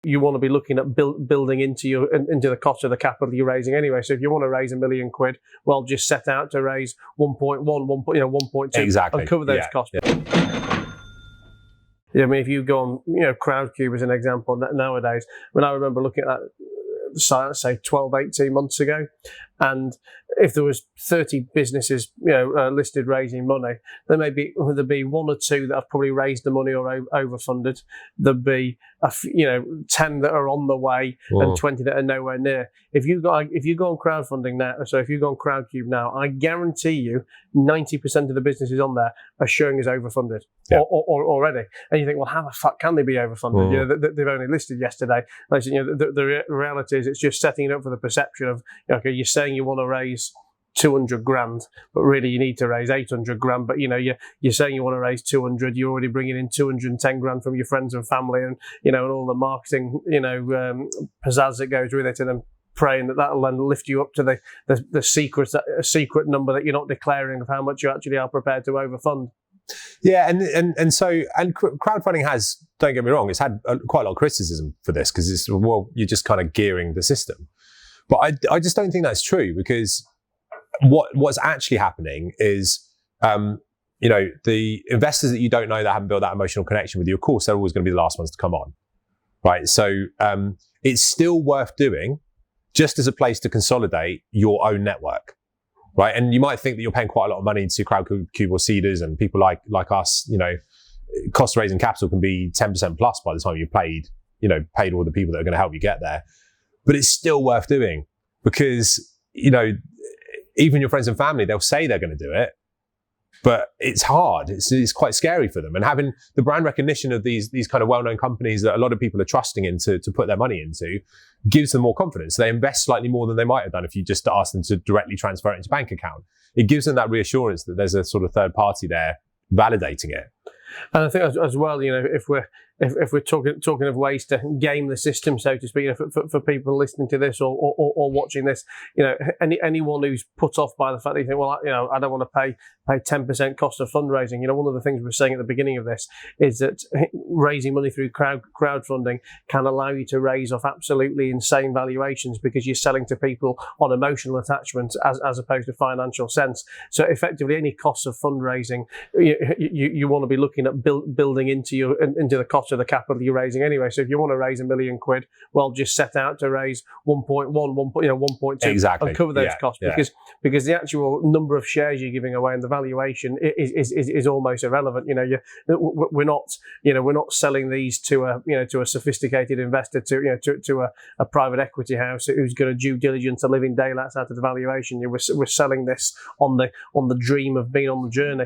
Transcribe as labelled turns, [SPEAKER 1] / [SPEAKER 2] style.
[SPEAKER 1] You want to be looking at building into the cost of the capital you're raising anyway. So if you want to raise £1 million, well, just set out to raise 1.1, 1.2,
[SPEAKER 2] exactly,
[SPEAKER 1] and cover those costs. Yeah, I mean, if you go on, Crowdcube as an example nowadays, when I remember looking at that site, say 12, 18 months ago, and if there was 30 businesses, listed raising money, there'd be one or two that have probably raised the money or overfunded. There'd be 10 that are on the way and 20 that are nowhere near. If you go on crowdfunding now, so if you go on Crowdcube now, I guarantee you 90% of the businesses on there are showing as overfunded or already. And you think, well, how the fuck can they be overfunded? They've only listed yesterday. Like, the reality is, it's just setting it up for the perception of, okay, you're saying you want to raise 200 grand, but really you need to raise 800 grand. But you're saying you want to raise 200, you're already bringing in 210 grand from your friends and family, and and all the marketing pizzazz that goes with it, and then praying that'll then lift you up to the secret number that you're not declaring of how much you actually are prepared to overfund.
[SPEAKER 2] Yeah, and crowdfunding has, don't get me wrong, it's had quite a lot of criticism for this, because you're just kind of gearing the system. But I just don't think that's true, because what's actually happening is, the investors that you don't know, that haven't built that emotional connection with you, of course, they're always going to be the last ones to come on, right? So it's still worth doing, just as a place to consolidate your own network, right? And you might think that you're paying quite a lot of money to Crowdcube or Seeders and people like us. Cost of raising capital can be 10% plus by the time you've paid all the people that are going to help you get there. But it's still worth doing, because, even your friends and family, they'll say they're going to do it, but it's hard. It's quite scary for them. And having the brand recognition of these kind of well-known companies that a lot of people are trusting in to put their money into gives them more confidence. They invest slightly more than they might have done if you just asked them to directly transfer it into a bank account. It gives them that reassurance that there's a sort of third party there validating it.
[SPEAKER 1] And I think as well, if we're talking of ways to game the system, so to speak, for people listening to this or watching this, anyone who's put off by the fact that you think, well, I don't want to pay 10% cost of fundraising. One of the things we were saying at the beginning of this is that raising money through crowdfunding can allow you to raise off absolutely insane valuations, because you're selling to people on emotional attachment as opposed to financial sense. So effectively, any cost of fundraising, you want to be looking at building into the cost of the capital you're raising anyway. So if you want to raise £1 million, well, just set out to raise 1.1, 1.2,
[SPEAKER 2] exactly,
[SPEAKER 1] and cover those costs, because the actual number of shares you're giving away and the valuation is almost irrelevant. We're not selling these to a sophisticated investor, to a private equity house who's going to due diligence a living daylights out of the valuation. We're selling this on the dream of being on the journey.